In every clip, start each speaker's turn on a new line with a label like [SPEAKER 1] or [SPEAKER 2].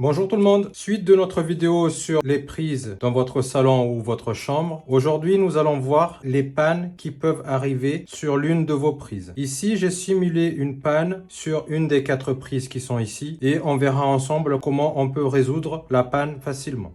[SPEAKER 1] Bonjour tout le monde, suite de notre vidéo sur les prises dans votre salon ou votre chambre. Aujourd'hui, nous allons voir les pannes qui peuvent arriver sur l'une de vos prises. Ici, j'ai simulé une panne sur une des 4 prises qui sont ici et on verra ensemble comment on peut résoudre la panne facilement.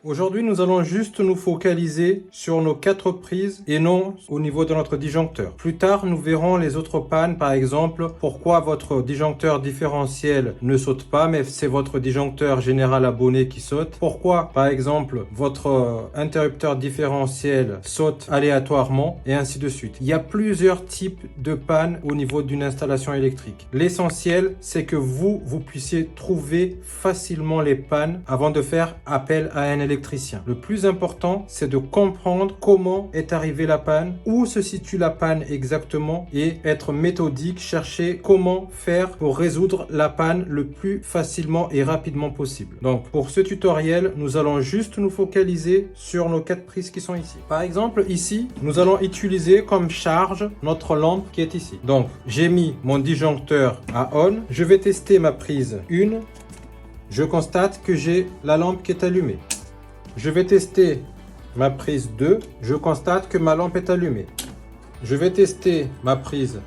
[SPEAKER 1] Aujourd'hui, nous allons juste nous focaliser sur nos 4 prises et non au niveau de notre disjoncteur. Plus tard, nous verrons les autres pannes, par exemple, pourquoi votre disjoncteur différentiel ne saute pas, mais c'est votre disjoncteur général abonné qui saute. Pourquoi, par exemple, votre interrupteur différentiel saute aléatoirement et ainsi de suite. Il y a plusieurs types de pannes au niveau d'une installation électrique. L'essentiel, c'est que vous puissiez trouver facilement les pannes avant de faire appel à un électricien. Le plus important, c'est de comprendre comment est arrivée la panne, où se situe la panne exactement et être méthodique, chercher comment faire pour résoudre la panne le plus facilement et rapidement possible. Donc, pour ce tutoriel, nous allons juste nous focaliser sur nos 4 prises qui sont ici. Par exemple, ici, nous allons utiliser comme charge notre lampe qui est ici. Donc, j'ai mis mon disjoncteur à on. Je vais tester ma prise 1. Je constate que j'ai la lampe qui est allumée. Je vais tester ma prise 2. Je constate que ma lampe est allumée. Je vais tester ma prise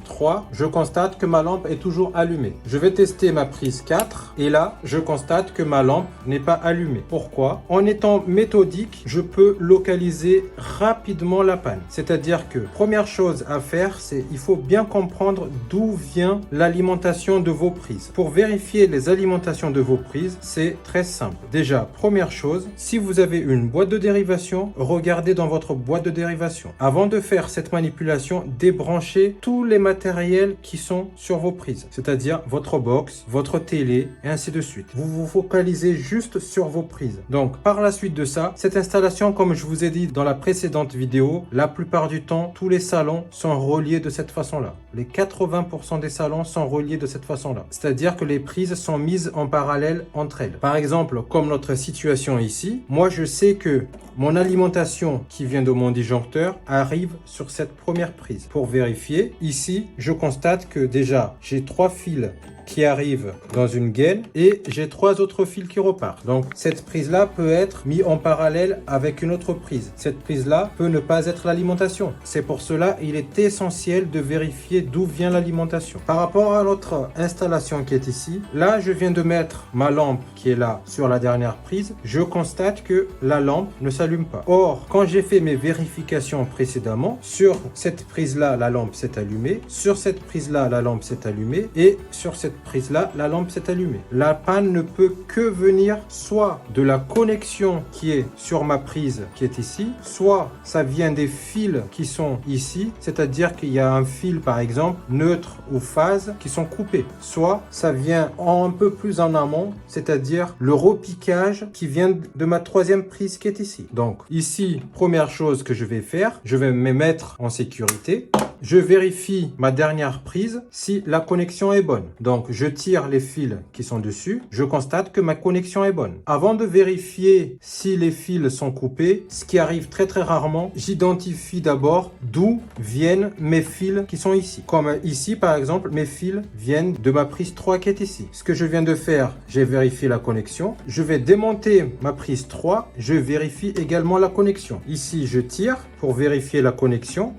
[SPEAKER 1] 3. Je constate que ma lampe est toujours allumée. Je vais tester ma prise 4. Et là, je constate que ma lampe n'est pas allumée. Pourquoi? En étant méthodique, je peux localiser rapidement la panne. C'est-à-dire que première chose à faire, c'est il faut bien comprendre d'où vient l'alimentation de vos prises. Pour vérifier les alimentations de vos prises, c'est très simple. Déjà, première chose, si vous avez une boîte de dérivation, regardez dans votre boîte de dérivation. Avant de faire cette manipulation, débranchez tous les matériels qui sont sur vos prises, c'est-à-dire votre box, votre télé et ainsi de suite. Vous vous focalisez juste sur vos prises. Donc, par la suite de ça, cette installation, comme je vous ai dit dans la précédente vidéo, la plupart du temps, tous les salons sont reliés de cette façon-là. Les 80% des salons sont reliés de cette façon-là. C'est-à-dire que les prises sont mises en parallèle entre elles. Par exemple, comme notre situation ici, moi je sais que mon alimentation qui vient de mon disjoncteur arrive sur cette première prise. Pour vérifier, ici, je constate que déjà, j'ai 3 fils qui arrivent dans une gaine et j'ai 3 autres fils qui repartent. Donc, cette prise-là peut être mise en parallèle avec une autre prise. Cette prise-là peut ne pas être l'alimentation. C'est pour cela il est essentiel de vérifier d'où vient l'alimentation. Par rapport à notre installation qui est ici, là, je viens de mettre ma lampe qui est là sur la dernière prise. Je constate que la lampe ne s'allume pas. Or, quand j'ai fait mes vérifications précédemment, sur cette prise-là, la lampe s'est allumée. Sur cette prise-là, la lampe s'est allumée. Et sur cette prise-là, la lampe s'est allumée. La panne ne peut que venir soit de la connexion qui est sur ma prise qui est ici, soit ça vient des fils qui sont ici, c'est-à-dire qu'il y a un fil par exemple neutre ou phase qui sont coupés, soit ça vient un peu plus en amont, c'est-à-dire le repiquage qui vient de ma 3e prise qui est ici. Donc ici, première chose que je vais faire, je vais me mettre en sécurité. Je vérifie ma dernière prise si la connexion est bonne. Donc, je tire les fils qui sont dessus. Je constate que ma connexion est bonne. Avant de vérifier si les fils sont coupés, ce qui arrive très rarement, j'identifie d'abord d'où viennent mes fils qui sont ici. Comme ici, par exemple, mes fils viennent de ma prise 3 qui est ici. Ce que je viens de faire, j'ai vérifié la connexion. Je vais démonter ma prise 3. Je vérifie également la connexion. Ici, je tire pour vérifier la connexion.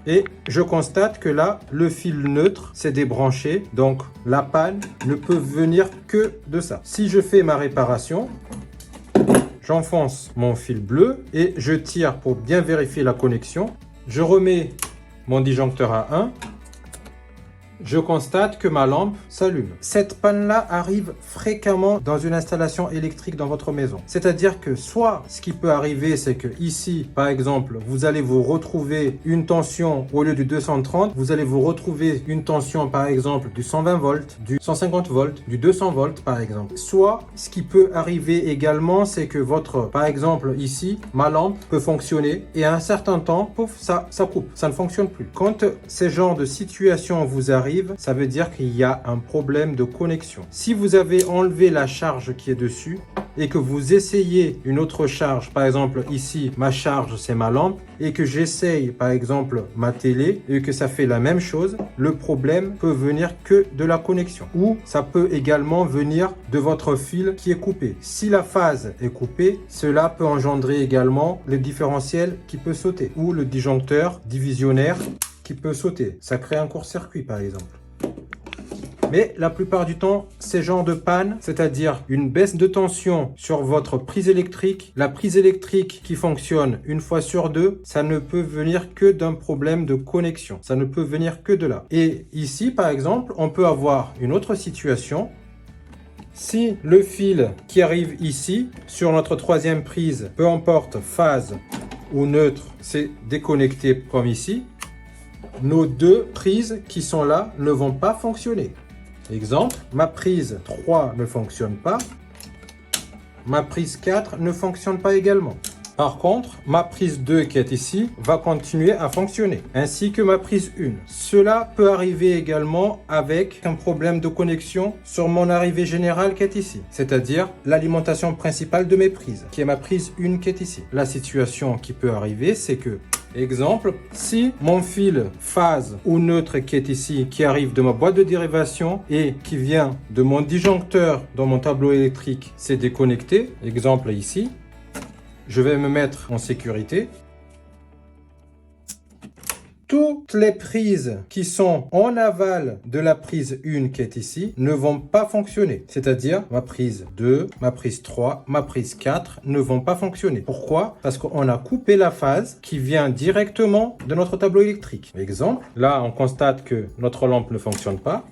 [SPEAKER 1] Et je constate que là, le fil neutre s'est débranché. Donc, la panne ne peut venir que de ça. Si je fais ma réparation, j'enfonce mon fil bleu et je tire pour bien vérifier la connexion. Je remets mon disjoncteur à 1. Je constate que ma lampe s'allume. Cette panne-là arrive fréquemment dans une installation électrique dans votre maison. C'est-à-dire que soit ce qui peut arriver, c'est que ici, par exemple, vous allez vous retrouver une tension au lieu du 230, vous allez vous retrouver une tension, par exemple, du 120 volts, du 150 volts, du 200 volts, par exemple. Soit ce qui peut arriver également, c'est que votre, par exemple, ici, ma lampe peut fonctionner et à un certain temps, pouf, ça coupe, ça ne fonctionne plus. Quand ces genres de situations vous arrivent, ça veut dire qu'il y a un problème de connexion. Si vous avez enlevé la charge qui est dessus, et que vous essayez une autre charge, par exemple ici, ma charge c'est ma lampe, et que j'essaye par exemple ma télé et que ça fait la même chose, le problème peut venir que de la connexion. Ou ça peut également venir de votre fil qui est coupé. Si la phase est coupée, cela peut engendrer également le différentiel qui peut sauter ou le disjoncteur divisionnaire qui peut sauter. Ça crée un court-circuit par exemple. Mais la plupart du temps, ces genres de panne, c'est-à-dire une baisse de tension sur votre prise électrique, la prise électrique qui fonctionne une fois sur deux, ça ne peut venir que d'un problème de connexion. Ça ne peut venir que de là. Et ici, par exemple, on peut avoir une autre situation. Si le fil qui arrive ici, sur notre troisième prise, peu importe phase ou neutre, c'est déconnecté comme ici, nos deux prises qui sont là ne vont pas fonctionner. Exemple, ma prise 3 ne fonctionne pas, ma prise 4 ne fonctionne pas également. Par contre, ma prise 2 qui est ici va continuer à fonctionner, ainsi que ma prise 1. Cela peut arriver également avec un problème de connexion sur mon arrivée générale qui est ici, c'est-à-dire l'alimentation principale de mes prises, qui est ma prise 1 qui est ici. La situation qui peut arriver, c'est que exemple, si mon fil phase ou neutre qui est ici, qui arrive de ma boîte de dérivation et qui vient de mon disjoncteur dans mon tableau électrique, c'est déconnecté, exemple ici, je vais me mettre en sécurité. Toutes les prises qui sont en aval de la prise 1 qui est ici ne vont pas fonctionner. C'est-à-dire ma prise 2, ma prise 3, ma prise 4 ne vont pas fonctionner. Pourquoi? Parce qu'on a coupé la phase qui vient directement de notre tableau électrique. Exemple, là on constate que notre lampe ne fonctionne pas.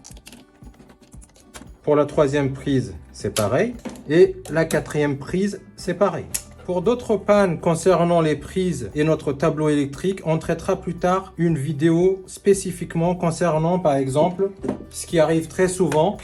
[SPEAKER 1] Pour la troisième prise, c'est pareil. Et la quatrième prise, c'est pareil. Pour d'autres pannes concernant les prises et notre tableau électrique, on traitera plus tard une vidéo spécifiquement concernant par exemple ce qui arrive très souvent,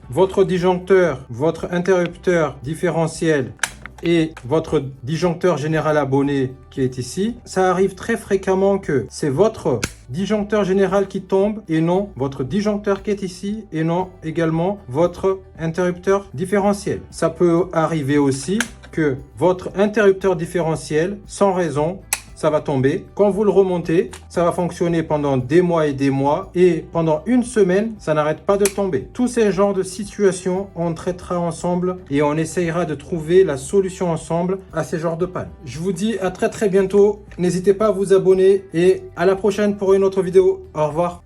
[SPEAKER 1] votre disjoncteur, votre interrupteur différentiel et votre disjoncteur général abonné qui est ici. Ça arrive très fréquemment que c'est votre disjoncteur général qui tombe et non votre disjoncteur qui est ici et non également votre interrupteur différentiel. Ça peut arriver aussi que votre interrupteur différentiel, sans raison, ça va tomber. Quand vous le remontez, ça va fonctionner pendant des mois et pendant une semaine, ça n'arrête pas de tomber. Tous ces genres de situations, on traitera ensemble et on essayera de trouver la solution ensemble à ces genres de pannes. Je vous dis à très bientôt. N'hésitez pas à vous abonner et à la prochaine pour une autre vidéo. Au revoir.